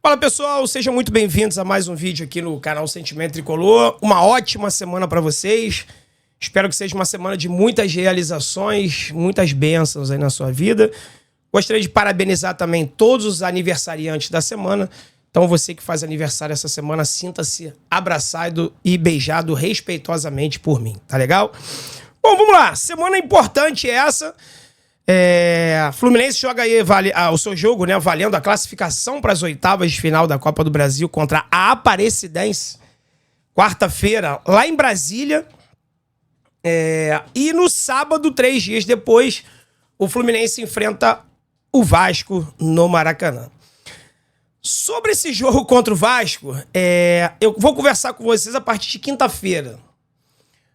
Fala pessoal, sejam muito bem-vindos a mais um vídeo aqui no canal Sentimento Tricolor. Uma ótima semana para vocês. Espero que seja uma semana de muitas realizações, muitas bênçãos aí na sua vida. Gostaria de parabenizar também todos os aniversariantes da semana. Então você que faz aniversário essa semana, sinta-se abraçado e beijado respeitosamente por mim, tá legal? Bom, vamos lá. Semana importante essa. Fluminense joga aí o seu jogo, né, valendo a classificação para as oitavas de final da Copa do Brasil contra a Aparecidense, quarta-feira, lá em Brasília. E no sábado, 3 dias depois, o Fluminense enfrenta o Vasco no Maracanã. Sobre esse jogo contra o Vasco, eu vou conversar com vocês a partir de quinta-feira.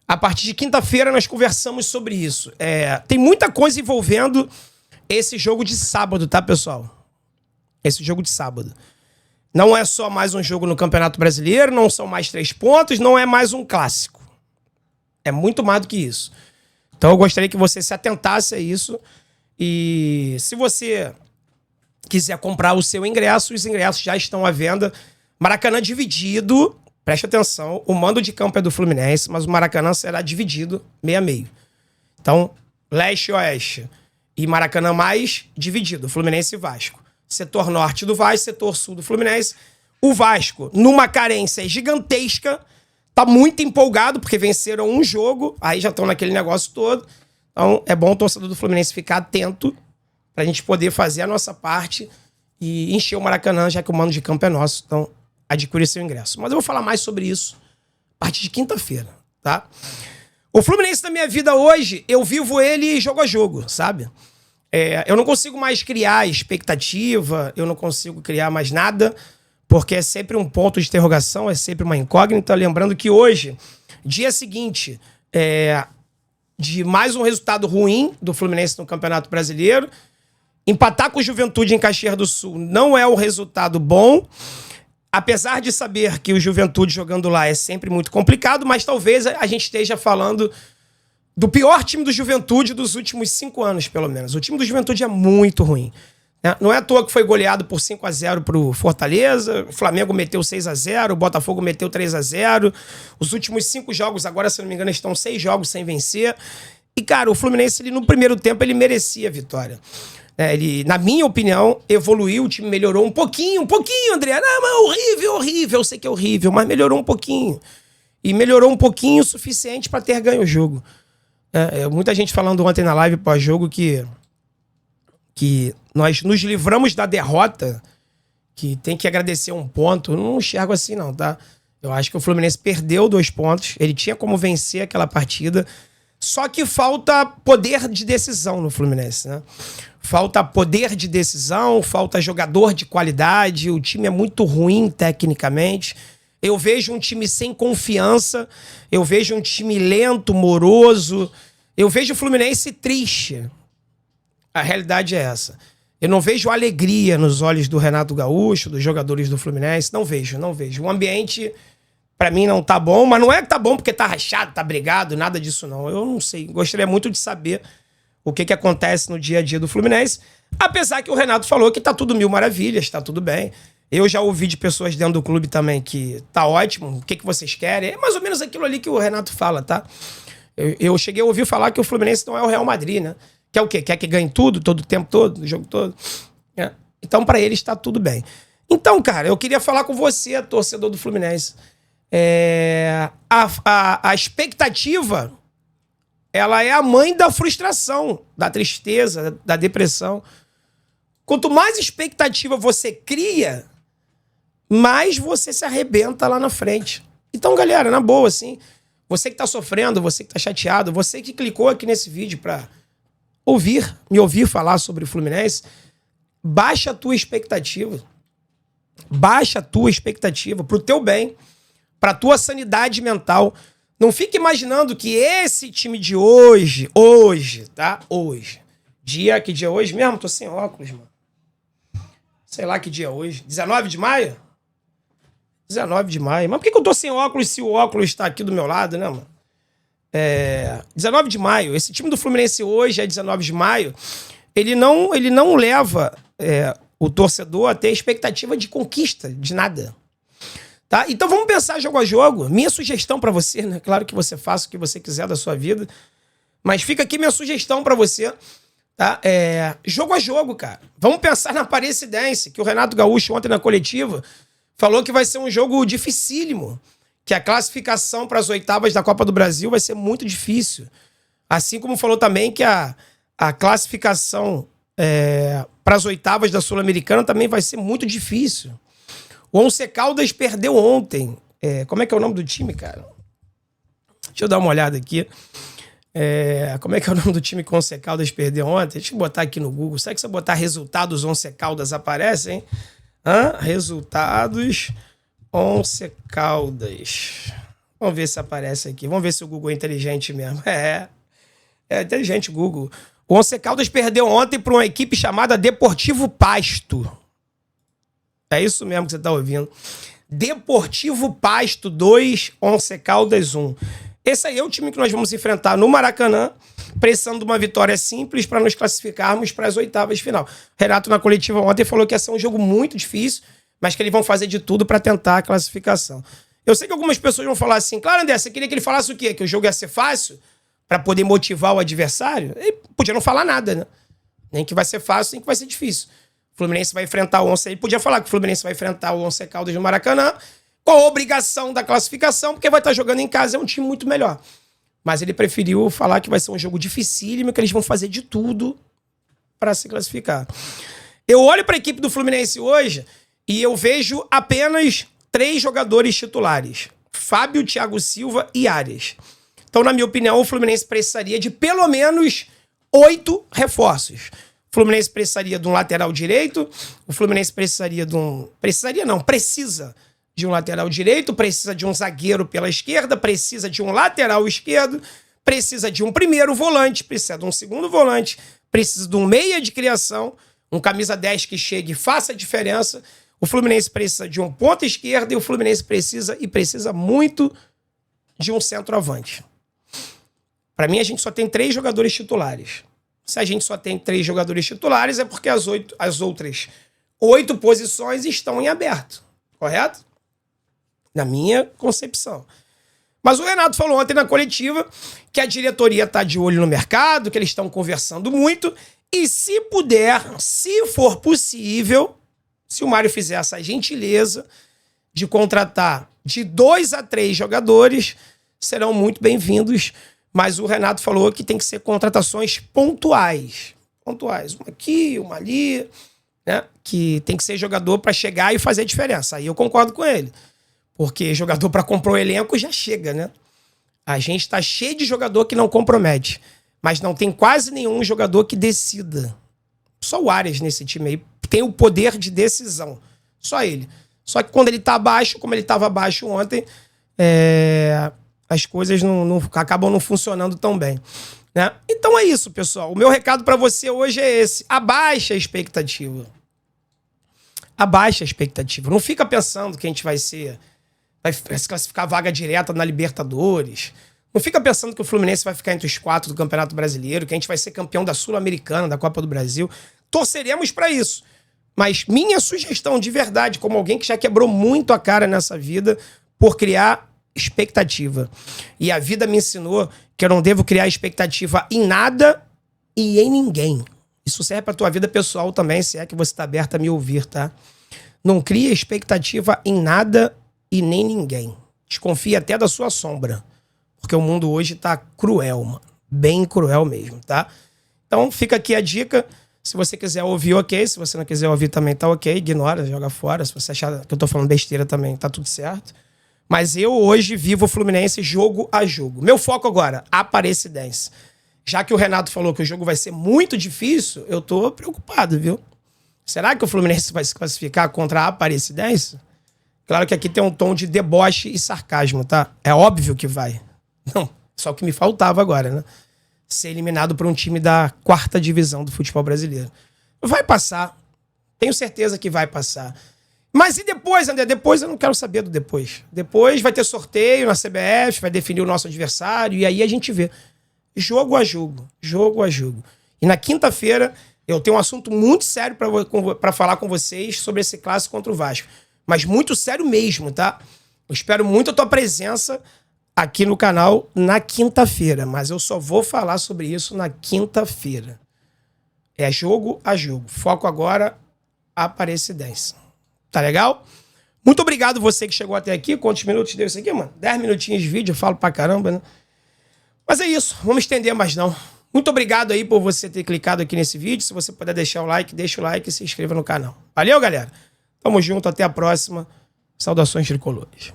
A partir de quinta-feira nós conversamos sobre isso. Tem muita coisa envolvendo esse jogo de sábado, tá, pessoal? Esse jogo de sábado. Não é só mais um jogo no Campeonato Brasileiro, não são mais 3 pontos, não é mais um clássico. É muito mais do que isso. Então eu gostaria que você se atentasse a isso. E se você quiser comprar o seu ingresso, os ingressos já estão à venda. Maracanã dividido. Preste atenção, o mando de campo é do Fluminense, mas o Maracanã será dividido meio a meio. Então, leste e oeste. E Maracanã mais dividido, Fluminense e Vasco. Setor norte do Vasco, setor sul do Fluminense. O Vasco, numa carência gigantesca, tá muito empolgado, porque venceram um jogo, aí já estão naquele negócio todo. Então, é bom o torcedor do Fluminense ficar atento pra gente poder fazer a nossa parte e encher o Maracanã, já que o mando de campo é nosso. Então, adquirir seu ingresso. Mas eu vou falar mais sobre isso a partir de quinta-feira, tá? O Fluminense na minha vida hoje, eu vivo ele jogo a jogo, sabe? Eu não consigo mais criar expectativa, eu não consigo criar mais nada, porque é sempre um ponto de interrogação, é sempre uma incógnita. Lembrando que hoje, dia seguinte, de mais um resultado ruim do Fluminense no Campeonato Brasileiro, empatar com o Juventude em Caxias do Sul não é um resultado bom. Apesar de saber que o Juventude jogando lá é sempre muito complicado, mas talvez a gente esteja falando do pior time do Juventude dos últimos 5 anos, pelo menos. O time do Juventude é muito ruim. Não é à toa que foi goleado por 5-0 pro Fortaleza, o Flamengo meteu 6-0, o Botafogo meteu 3-0. Os últimos 5 jogos, agora, se não me engano, estão 6 jogos sem vencer. E, cara, o Fluminense, no primeiro tempo, ele merecia a vitória. Ele, na minha opinião, evoluiu, o time melhorou um pouquinho, André. Não, mas horrível, eu sei que é horrível, mas melhorou um pouquinho. E melhorou um pouquinho o suficiente para ter ganho o jogo. Muita gente falando ontem na live pós-jogo que nós nos livramos da derrota, que tem que agradecer um ponto. Eu não enxergo assim não, tá? Eu acho que o Fluminense perdeu 2 pontos, ele tinha como vencer aquela partida, só que falta poder de decisão no Fluminense, né? Falta poder de decisão, falta jogador de qualidade, o time é muito ruim tecnicamente. Eu vejo um time sem confiança, eu vejo um time lento, moroso, eu vejo o Fluminense triste. A realidade é essa. Eu não vejo alegria nos olhos do Renato Gaúcho, dos jogadores do Fluminense, não vejo. O ambiente, pra mim, não tá bom, mas não é que tá bom porque tá rachado, tá brigado, nada disso não. Eu não sei, gostaria muito de saber o que acontece no dia a dia do Fluminense, apesar que o Renato falou que tá tudo mil maravilhas, tá tudo bem. Eu já ouvi de pessoas dentro do clube também que tá ótimo, o que vocês querem? É mais ou menos aquilo ali que o Renato fala, tá? Eu cheguei a ouvir falar que o Fluminense não é o Real Madrid, né? Quer o quê? Quer que ganhe tudo, todo o tempo todo, o jogo todo? Então, pra eles tá tudo bem. Então, cara, eu queria falar com você, torcedor do Fluminense. A expectativa, ela é a mãe da frustração, da tristeza, da depressão. Quanto mais expectativa você cria, mais você se arrebenta lá na frente. Então, galera, na boa, assim, você que tá sofrendo, você que tá chateado, você que clicou aqui nesse vídeo pra me ouvir falar sobre o Fluminense, baixa a tua expectativa. Baixa a tua expectativa pro teu bem, pra tua sanidade mental. Não fique imaginando que esse time de hoje, tá? Hoje. Que dia é hoje mesmo? Tô sem óculos, mano. Sei lá que dia é hoje. 19 de maio? 19 de maio. Mas por que eu tô sem óculos se o óculos tá aqui do meu lado, né, mano? 19 de maio. Esse time do Fluminense hoje é 19 de maio. Ele não leva o torcedor a ter expectativa de conquista, de nada. Tá? Então vamos pensar jogo a jogo. Minha sugestão para você, né? Claro que você faça o que você quiser da sua vida, mas fica aqui minha sugestão para você. Tá? Jogo a jogo, cara. Vamos pensar na Aparecidense, que o Renato Gaúcho ontem na coletiva falou que vai ser um jogo dificílimo, que a classificação para as oitavas da Copa do Brasil vai ser muito difícil. Assim como falou também que a classificação para as oitavas da Sul-Americana também vai ser muito difícil. O Once Caldas perdeu ontem. Como é que é o nome do time, cara? Deixa eu dar uma olhada aqui. Como é que é o nome do time que o Once Caldas perdeu ontem? Deixa eu botar aqui no Google. Será que se eu botar resultados Once Caldas aparecem? Resultados Once Caldas. Vamos ver se aparece aqui. Vamos ver se o Google é inteligente mesmo. É inteligente o Google. O Once Caldas perdeu ontem para uma equipe chamada Deportivo Pasto. É isso mesmo que você está ouvindo. Deportivo Pasto 2, Once Caldas 1. Esse aí é o time que nós vamos enfrentar no Maracanã, precisando de uma vitória simples para nos classificarmos para as oitavas de final. Renato, na coletiva ontem, falou que ia ser um jogo muito difícil, mas que eles vão fazer de tudo para tentar a classificação. Eu sei que algumas pessoas vão falar assim, claro, André, você queria que ele falasse o quê? Que o jogo ia ser fácil para poder motivar o adversário? Ele podia não falar nada, né? Nem que vai ser fácil, nem que vai ser difícil. O Fluminense vai enfrentar o Once. Ele podia falar que o Fluminense vai enfrentar o Once Caldas no Maracanã com a obrigação da classificação, porque vai estar jogando em casa, é um time muito melhor. Mas ele preferiu falar que vai ser um jogo dificílimo, que eles vão fazer de tudo para se classificar. Eu olho para a equipe do Fluminense hoje e eu vejo apenas 3 jogadores titulares: Fábio, Thiago Silva e Arias. Então, na minha opinião, o Fluminense precisaria de pelo menos 8 reforços. O Fluminense precisaria de um lateral direito, o Fluminense precisaria de um... Precisa de um lateral direito, precisa de um zagueiro pela esquerda, precisa de um lateral esquerdo, precisa de um primeiro volante, precisa de um segundo volante, precisa de um meia de criação, um camisa 10 que chegue e faça a diferença. O Fluminense precisa de um ponta esquerda e o Fluminense precisa muito de um centroavante. Para mim, a gente só tem 3 jogadores titulares. Se a gente só tem 3 jogadores titulares, é porque as outras 8 posições estão em aberto. Correto? Na minha concepção. Mas o Renato falou ontem na coletiva que a diretoria está de olho no mercado, que eles estão conversando muito. E se puder, se for possível, se o Mário fizer essa gentileza de contratar de 2 a 3 jogadores, serão muito bem-vindos. Mas o Renato falou que tem que ser contratações pontuais. Pontuais. Uma aqui, uma ali, né? Que tem que ser jogador para chegar e fazer a diferença. Aí eu concordo com ele. Porque jogador para comprar o elenco já chega, né? A gente está cheio de jogador que não compromete. Mas não tem quase nenhum jogador que decida. Só o Arias nesse time aí tem o poder de decisão. Só ele. Só que quando ele tá abaixo, como ele estava abaixo ontem, as coisas acabam não funcionando tão bem, né? Então é isso, pessoal. O meu recado para você hoje é esse. Abaixa a expectativa. Abaixa a expectativa. Não fica pensando que a gente vai se classificar vaga direta na Libertadores. Não fica pensando que o Fluminense vai ficar entre os 4 do Campeonato Brasileiro, que a gente vai ser campeão da Sul-Americana, da Copa do Brasil. Torceremos para isso. Mas minha sugestão de verdade, como alguém que já quebrou muito a cara nessa vida por criar expectativa. E a vida me ensinou que eu não devo criar expectativa em nada e em ninguém. Isso serve pra tua vida pessoal também, se é que você tá aberto a me ouvir, tá? Não cria expectativa em nada e nem ninguém. Desconfia até da sua sombra. Porque o mundo hoje tá cruel, mano. Bem cruel mesmo, tá? Então fica aqui a dica. Se você quiser ouvir, ok. Se você não quiser ouvir também, tá ok. Ignora, joga fora. Se você achar que eu tô falando besteira também, tá tudo certo. Mas eu hoje vivo o Fluminense jogo a jogo. Meu foco agora, Aparecidense. Já que o Renato falou que o jogo vai ser muito difícil, eu tô preocupado, viu? Será que o Fluminense vai se classificar contra a Aparecidense? Claro que aqui tem um tom de deboche e sarcasmo, tá? É óbvio que vai. Não, só o que me faltava agora, né? Ser eliminado por um time da 4ª divisão do futebol brasileiro. Vai passar. Tenho certeza que vai passar. Mas e depois, André? Depois eu não quero saber do depois. Depois vai ter sorteio na CBF, vai definir o nosso adversário, e aí a gente vê. Jogo a jogo. Jogo a jogo. E na quinta-feira Eu tenho um assunto muito sério para falar com vocês sobre esse clássico contra o Vasco. Mas muito sério mesmo, tá? Eu espero muito a tua presença aqui no canal na quinta-feira. Mas eu só vou falar sobre isso na quinta-feira. É jogo a jogo. Foco agora, Aparecidense. Tá legal? Muito obrigado você que chegou até aqui. Quantos minutos deu isso aqui, mano? 10 minutinhos de vídeo, eu falo pra caramba, né? Mas é isso, vamos estender mais não. Muito obrigado aí por você ter clicado aqui nesse vídeo. Se você puder deixar o like, deixa o like e se inscreva no canal. Valeu, galera? Tamo junto, até a próxima. Saudações tricolores.